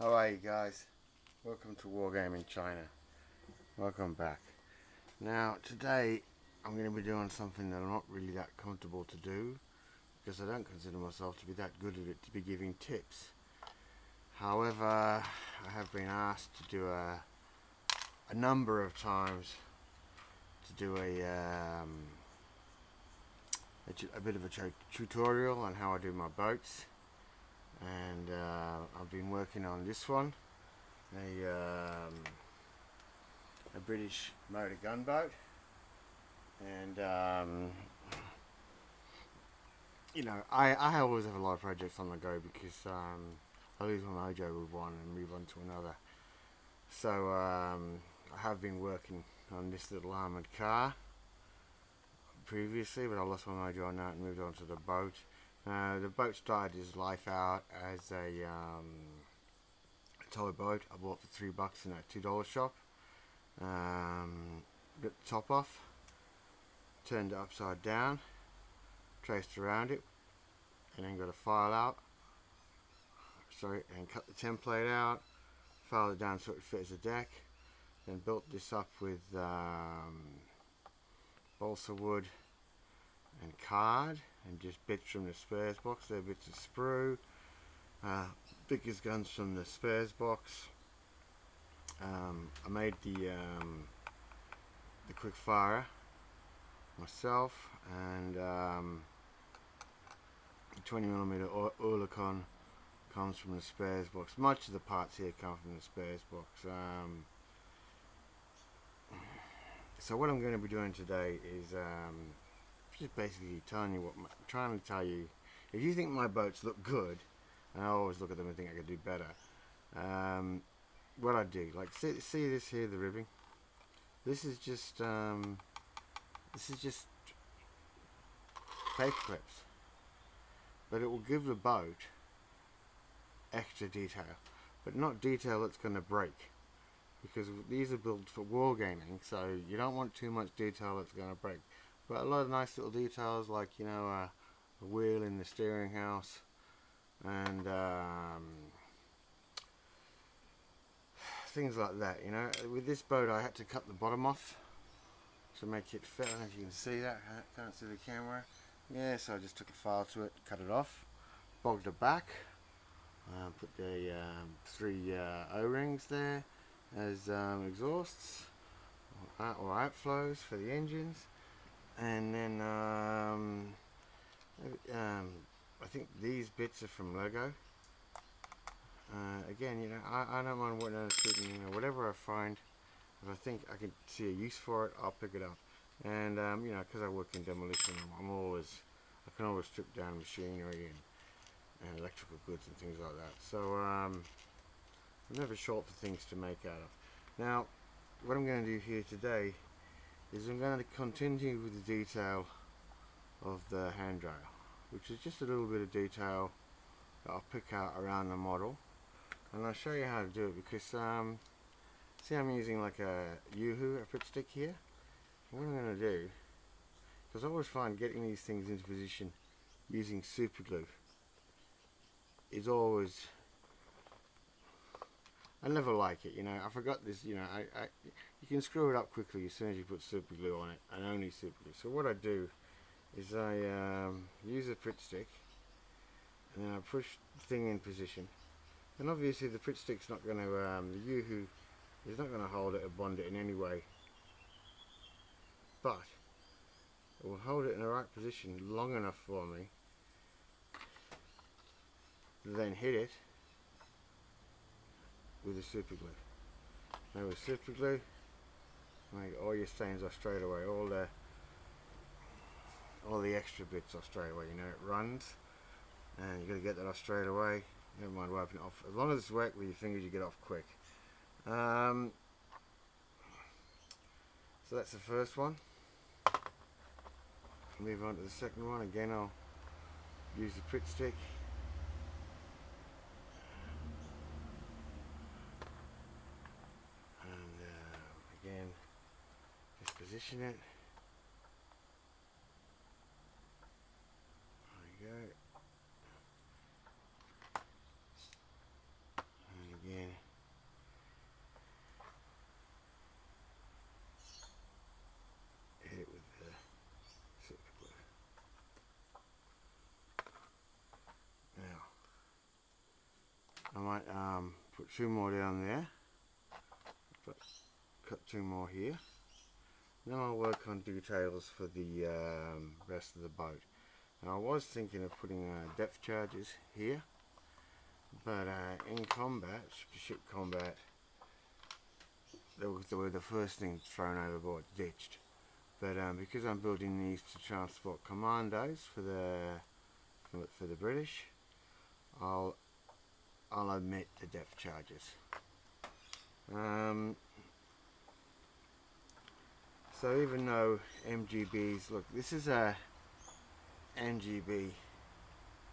How are you guys? Welcome to Wargaming China. Welcome back. Now today I'm going to be doing something that I'm not really that comfortable to do because I don't consider myself to be that good at it to be giving tips. However, I have been asked to do a number of times to do a bit of a tutorial on how I do my boats, and I've been working on this one, a British motor gunboat, and I always have a lot of projects on the go because I lose my mojo with one and move on to another. So I have been working on this little armoured car previously, but I lost my mojo on that and moved on to the boat. The boat started its life out as a toy boat I bought for $3 in a $2 shop. Ripped the top off, turned it upside down, traced around it, and then got a file out. And cut the template out, filed it down so it fit as a deck. Then built this up with balsa wood and card, and just bits from the spares box. There are bits of sprue, biggest guns from the spares box. I made the quick fire myself, and the 20mm Oerlikon comes from the spares box. Much of the parts here come from the spares box. So what I'm going to be doing today is just basically telling you trying to tell you, if you think my boats look good, and I always look at them and think I could do better, what I do, like see this here, the ribbing. This is just paper clips, but it will give the boat extra detail, but not detail that's going to break, because these are built for wargaming, so you don't want too much detail that's going to break. But a lot of nice little details, like a wheel in the steering house, and things like that. With this boat I had to cut the bottom off to make it fit. I don't know if you can see that. I can't see the camera. Yeah, so I just took a file to it, cut it off, bogged it back, put the 3 O-rings there as exhausts or outflows for the engines, and then I think these bits are from Lego. Again, I don't mind shooting, whatever I find. If I think I can see a use for it, I'll pick it up. And because I work in demolition, I can always strip down machinery and electrical goods and things like that. So I'm never short for things to make out of. Now, what I'm going to do here today is I'm going to continue with the detail of the handrail, which is just a little bit of detail that I'll pick out around the model, and I'll show you how to do it, because see, I'm using like a Yoo-hoo, a Pritt stick here. What I'm going to do, because I always find getting these things into position using super glue is always, I never like it. I forgot this. You can screw it up quickly as soon as you put super glue on it, and only super glue. So what I do is I use a Pritt stick, and then I push the thing in position. And obviously the Pritt stick's not going to, the Yoo-hoo is not going to hold it or bond it in any way, but it will hold it in the right position long enough for me to then hit it with the super glue. Now with super glue, make all your stains off straight away, all the extra bits off straight away. It runs, and you got to get that off straight away. Never mind wiping it off. As long as it's wet with your fingers, you get off quick. So that's the first one. Move on to the second one. Again, I'll use the Pritt stick. And again, just position it. There we go. And I might put 2 more down there, but cut 2 more here. Then I'll work on details for the rest of the boat. Now I was thinking of putting depth charges here, but in combat, ship combat, they were the first thing thrown overboard, ditched. But because I'm building these to transport commandos for the British, I'll omit the depth charges. So even though MGBs, look, this is a MGB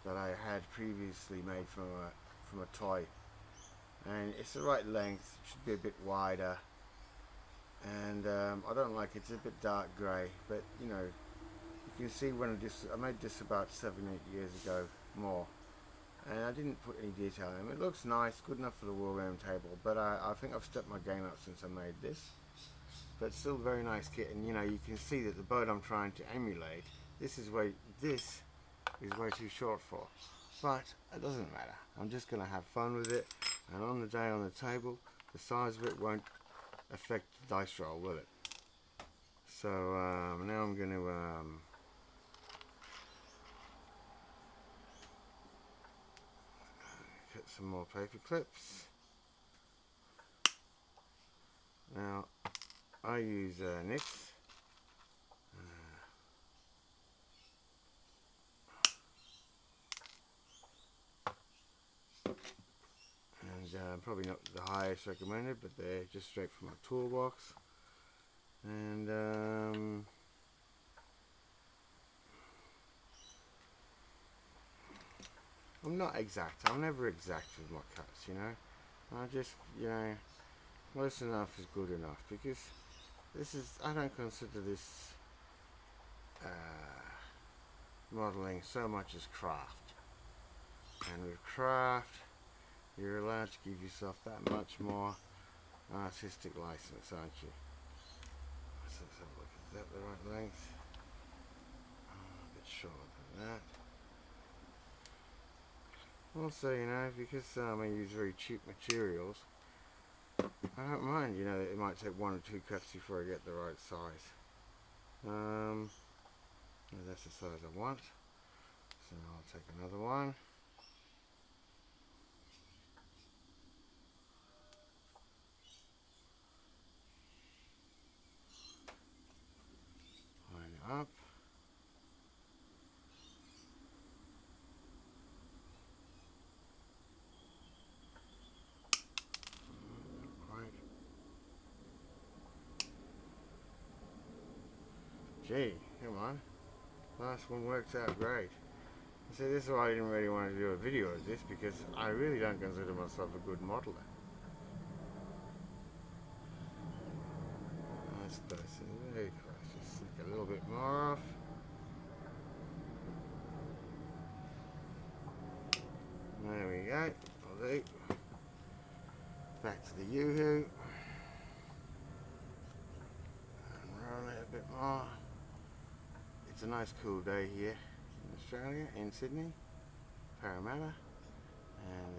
that I had previously made from a toy, and it's the right length. It should be a bit wider, and I don't like it. It's a bit dark grey, but you know, you can see when I made this about 7-8 years ago, more, and I didn't put any detail in it. It looks nice, good enough for the Wargaming table, but I think I've stepped my game up since I made this. But it's still a very nice kit, and you know, you can see that the boat I'm trying to emulate, this is way too short for, but it doesn't matter. I'm just going to have fun with it, and on the day on the table, the size of it won't affect the dice roll, will it? So now I'm going to cut some more paper clips. Now I use Nix. And probably not the highest recommended, but they're just straight from my toolbox. And I'm not exact. I'm never exact with my cuts, you know. I just, you know, close enough is good enough, because I don't consider this modeling so much as craft. And with craft, you're allowed to give yourself that much more artistic license, aren't you? So let's have a look. Is that the right length? A bit shorter than that. Also, you know, because I use very cheap materials, I don't mind, you know, it might take 1 or 2 cuts before I get the right size. That's the size I want. So I'll take another one. Line up. Gee, come on. Last one worked out great. See, this is why I didn't really want to do a video of this, because I really don't consider myself a good modeler. That's close, very close. Just slick a little bit more off. There we go. I'll do. Back to the Yoo-hoo. And roll it a bit more. It's a nice cool day here in Australia, in Sydney, Parramatta, and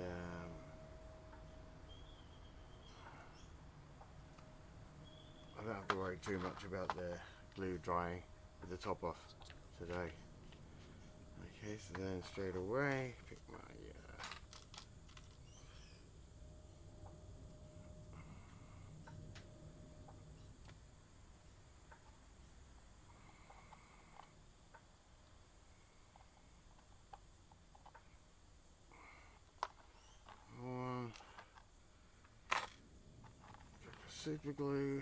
I don't have to worry too much about the glue drying with the top off today. Okay, so then straight away, pick my super glue.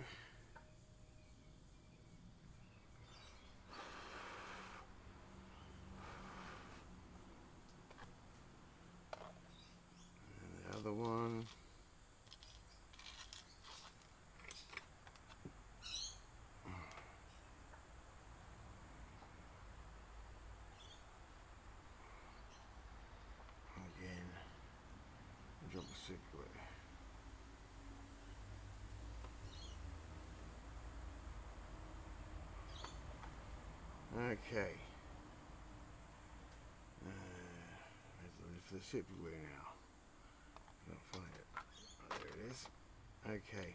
And the other one. Again, drop the super glue. Okay. Let's look for the super glue now. Can't find it. Oh, there it is. Okay.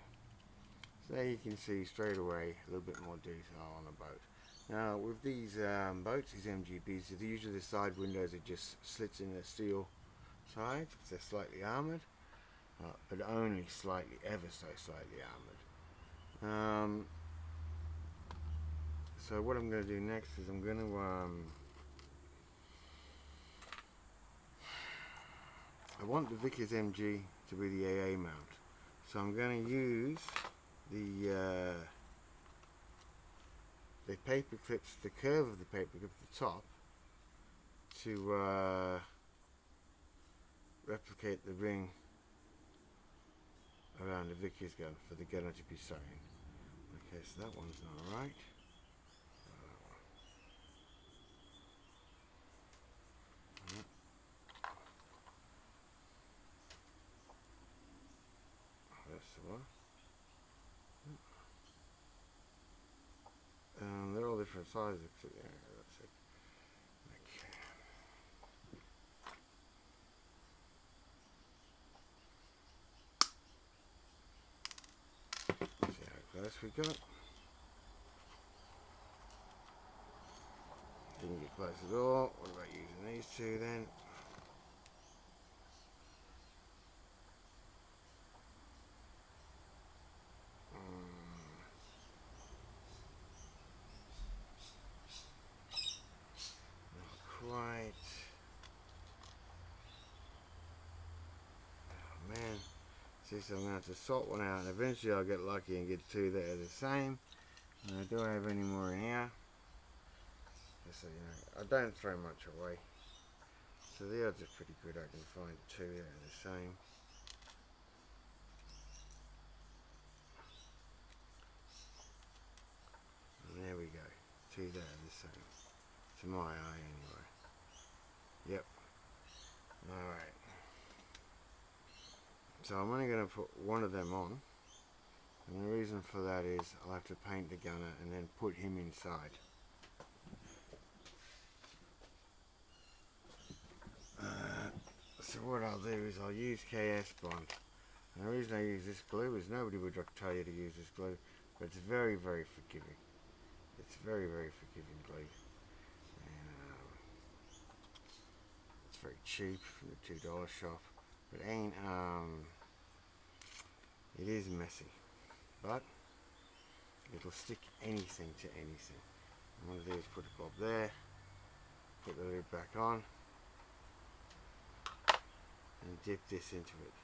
So there you can see straight away a little bit more detail on the boat. Now with these boats, these MGBs, usually the side windows are just slits in the steel sides. They're slightly armoured, but only slightly, ever so slightly armoured. So what I'm going to do next is I'm going to I want the Vickers MG to be the AA mount, so I'm going to use the paper clips, the curve of the paper clip at the top, to replicate the ring around the Vickers gun for the gunner to be sewn. Okay, so that one's not right. That's the one. They're all different sizes. Yeah, that's it. Okay. See how close we got. Didn't get close at all. What about using these two then? Not quite. Oh man. See, so I'm going to have to sort one out, and eventually I'll get lucky and get two that are the same. And I don't have any more in here. So, you know, I don't throw much away. So the odds are pretty good I can find two that are the same. And there we go. Two that are the same. To my eye anyway. Yep. Alright. So I'm only going to put one of them on. And the reason for that is I'll have to paint the gunner and then put him inside. So what I'll do is I'll use KS Bond. And the reason I use this glue is nobody would tell you to use this glue, but it's very, very forgiving. It's very, very forgiving glue. And it's very cheap from the $2 shop. But it is messy. But it'll stick anything to anything. What I'm going to do is put a bob there, put the lid back on, and dip this into it.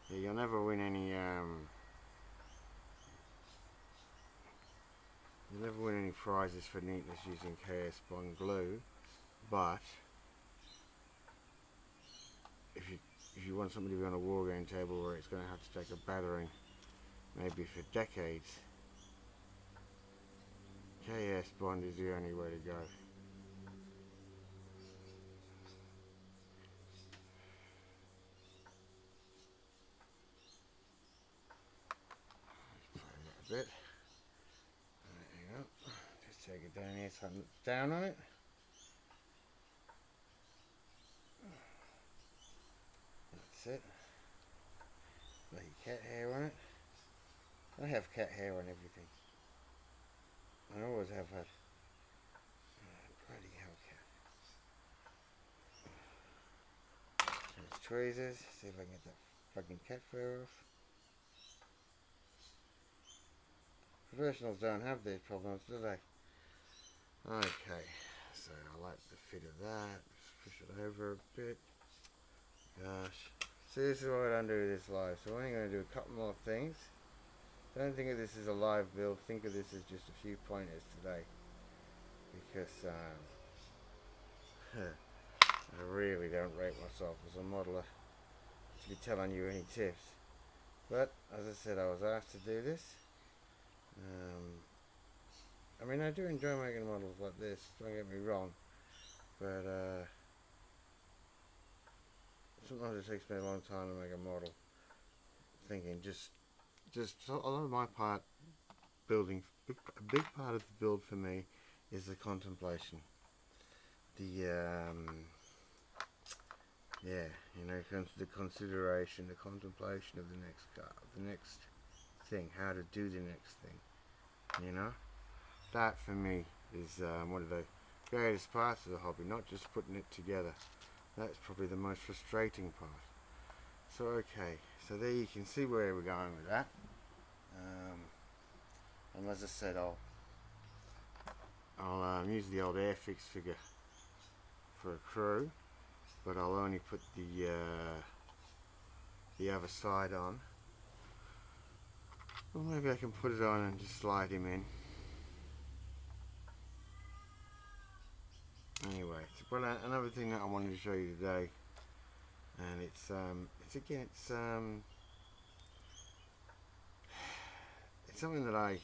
Yeah, you'll never win any prizes for neatness using KS Bond glue, but if you want something to be on a wargame table where it's going to have to take a battering, maybe for decades, KS Bond is the only way to go. Let's play that a bit. Hang on. Just take it down here so I'm down on it. That's it. Lay cat hair on it. I have cat hair on everything. I always have had. Bloody hell, cat. There's tweezers. See if I can get that fucking cat fur off. Professionals don't have these problems, do they? Okay, so I like the fit of that. Just push it over a bit. Gosh. See, this is what I don't do this live. So I'm only going to do a couple more things. Don't think of this as a live build. Think of this as just a few pointers today. Because I really don't rate myself as a modeler to be telling you any tips. But, as I said, I was asked to do this. I mean, I do enjoy making models like this, don't get me wrong, but sometimes it takes me a long time to make a model. Thinking just a lot of my part building, a big part of the build for me is the contemplation. yeah, you know, the consideration, the contemplation of the next thing, how to do the next thing. You know, that for me is one of the greatest parts of the hobby. Not just putting it together. That's probably the most frustrating part. So okay, so there you can see where we're going with that. And as I said, I'll use the old Airfix figure for a crew, but I'll only put the other side on. Or maybe I can put it on and just slide him in. Anyway, well, another thing that I wanted to show you today, and it's something that I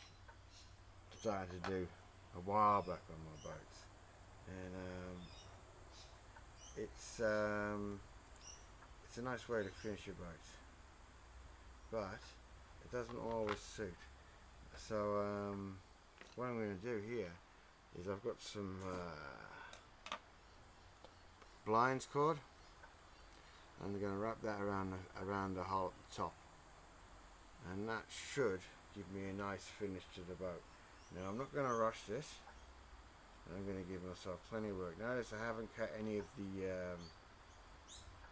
started to do a while back on my boats, and it's a nice way to finish your boats, but it doesn't always suit. So what I'm going to do here is I've got some blinds cord, and I'm going to wrap that around the hole at the top, and that should give me a nice finish to the boat. Now I'm not going to rush this. I'm going to give myself plenty of work. Notice I haven't cut any of the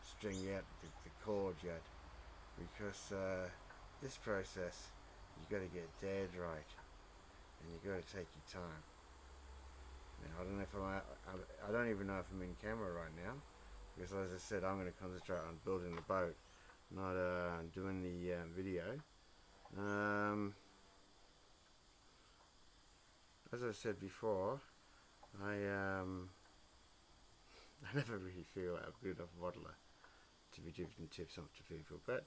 string yet, the cord yet, because this process you've got to get dead right, and you've got to take your time. Now, I don't know if I don't even know if I'm in camera right now, because as I said, I'm going to concentrate on building the boat, not doing the video. As I said before, I never really feel a good enough modeler to be giving tips off to people, but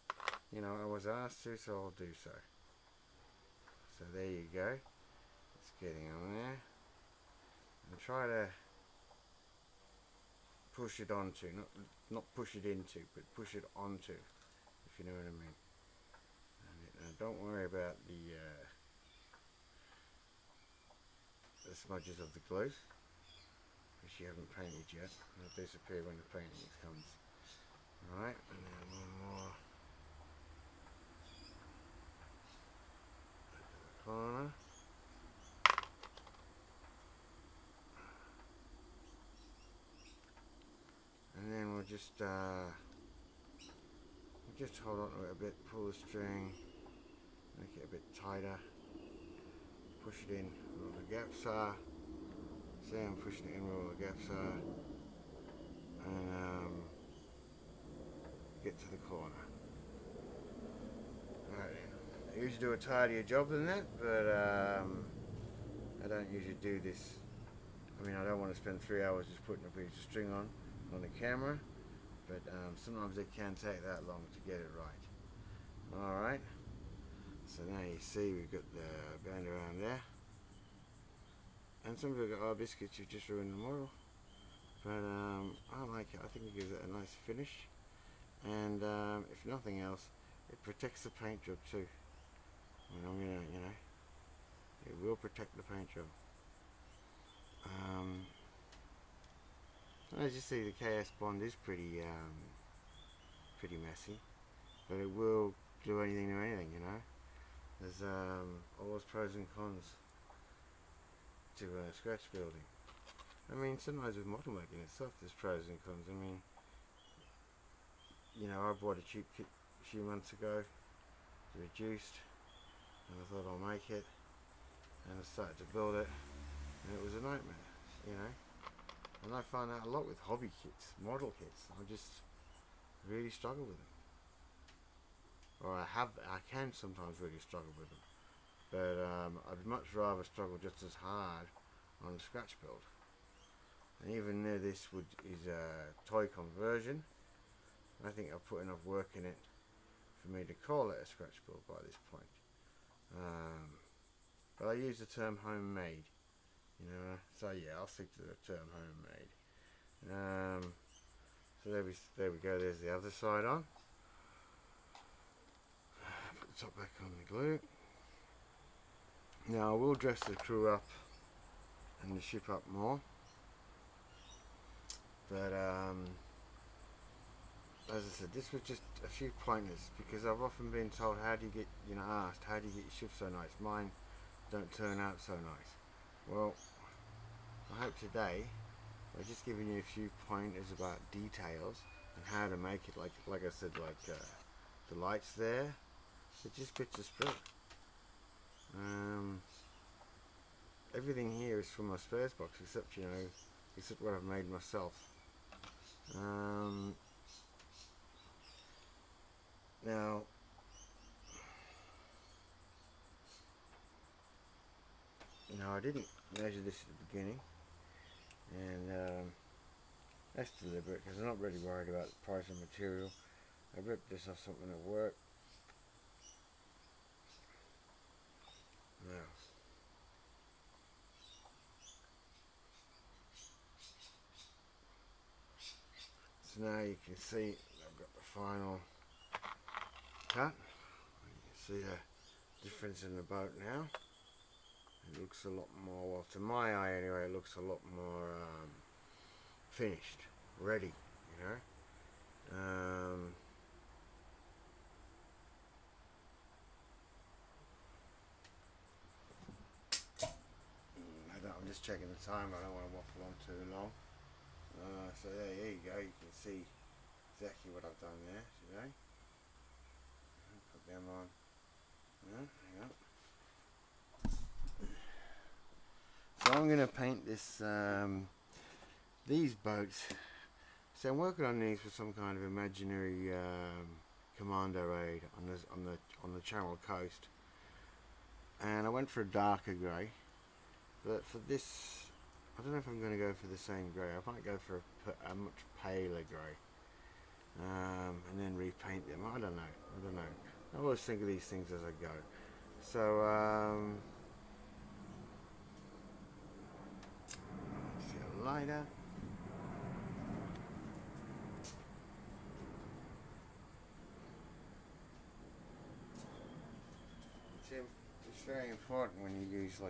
you know, I was asked to, so I'll do so. So there you go. It's getting on there, and try to push it onto, not push it into, but push it onto, if you know what I mean. And don't worry about the smudges of the glue, which you haven't painted yet. They'll disappear when the painting comes. Alright, and then one more at the corner. And then we'll just hold on to it a bit, pull the string, make it a bit tighter, push it in where all the gaps are. See, I'm pushing it in where all the gaps are, and get to the corner. Right then. I usually do a tidier job than that, but I don't usually do this. I mean, I don't want to spend 3 hours just putting a piece of string on the camera, but sometimes it can take that long to get it right. Alright, so now you see we've got the band around there, and some people go, oh biscuits, you've just ruined the model, but I like it. I think it gives it a nice finish, and if nothing else, it protects the paint job too. And I'm gonna, you know, it will protect the paint job. As you see, the KS bond is pretty messy, but it will do anything to anything, you know. There's always pros and cons to scratch building. I mean, sometimes with model making itself, there's pros and cons. I mean, you know, I bought a cheap kit a few months ago, reduced, and I thought I'll make it, and I started to build it, and it was a nightmare, you know. And I find that a lot with hobby kits, model kits. I just really struggle with them, or I can sometimes really struggle with them, but I'd much rather struggle just as hard on a scratch build. And even though this is a toy conversion, I think I've put enough work in it for me to call it a scratch build by this point. But I use the term homemade, you know, so yeah, I'll stick to the term homemade. So there we go, there's the other side on. Put the top back on the glue. Now I will dress the crew up and the ship up more. But as I said, this was just a few pointers because I've often been told, how do you get, asked, how do you get your shift so nice? Mine don't turn out so nice. Well, I hope today by just giving you a few pointers about details and how to make it, like I said, the lights there, it just bits of spirit. Everything here is from my spares box except what I've made myself. Now I didn't measure this at the beginning, and that's deliberate because I'm not really worried about the price of material. I ripped this off something at work. Now, so now you can see I've got the final cut. You can see the difference in the boat now. It looks a lot more, well, to my eye anyway, it looks a lot more finished, ready, I'm just checking the time. I don't want to waffle on too long. So there you go. You can see exactly what I've done there today. Put them on. Hang on. So I'm going to paint this, these boats. So I'm working on these for some kind of imaginary commando raid on the Channel Coast, and I went for a darker grey. But for this, I don't know if I'm going to go for the same grey. I might go for a much paler grey, and then repaint them. I don't know. I always think of these things as I go. So see a lighter. It's very important when you use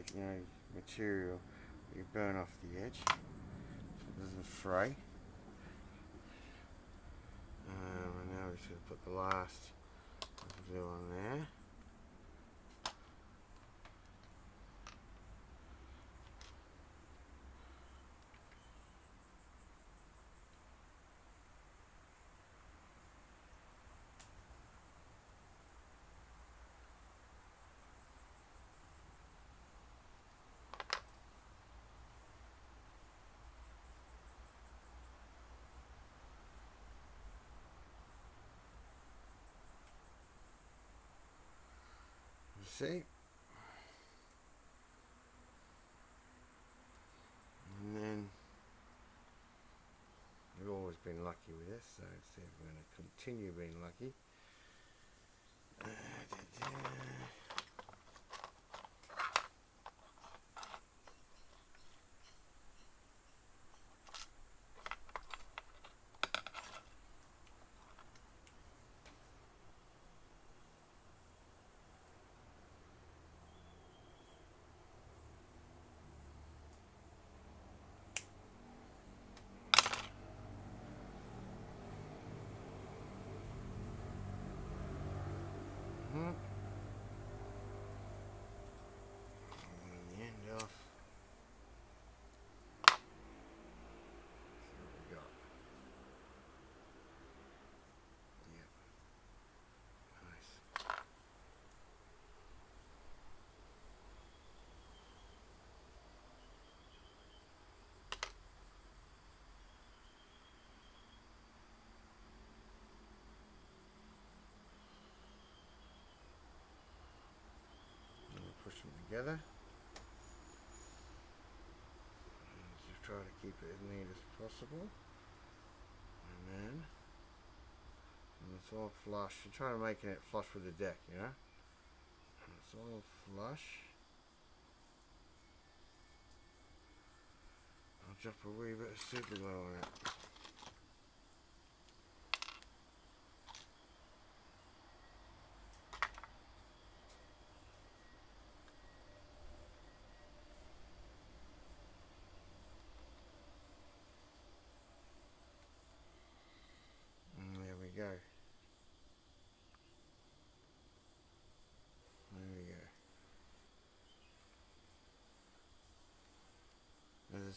material, you burn off the edge so it doesn't fray. And now we're just going to put the last glue on there. See? And then we've always been lucky with this, so let's see if we're going to continue being lucky. The end off. Push them together. And just try to keep it as neat as possible. And then when it's all flush, you're trying to make it flush with the deck, When it's all flush, I'll drop a wee bit of super glue on it.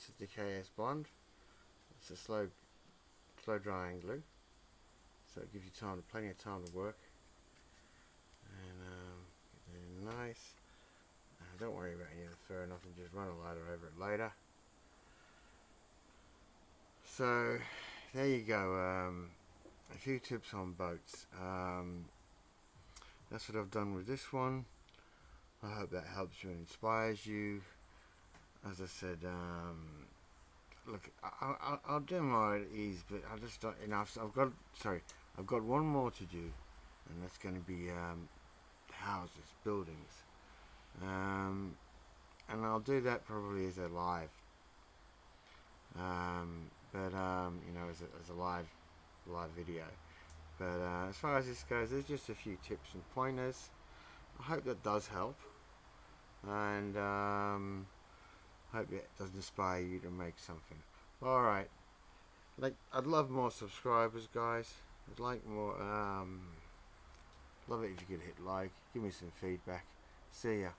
This is the KS Bond. It's a slow drying glue, so it gives you plenty of time to work. And nice. Don't worry about any of the fur, nothing. Just run a ladder over it later. So there you go. A few tips on boats. That's what I've done with this one. I hope that helps you and inspires you. As I said, look, I'll do my at ease, but I just don't, I've got one more to do, and that's going to be houses, buildings, and I'll do that probably as a live, you know, as a live video. But as far as this goes, there's just a few tips and pointers. I hope that does help, and hope it does inspire you to make something. Alright, like, I'd love more subscribers, guys. I'd like more. Love it if you could hit like, give me some feedback. See ya.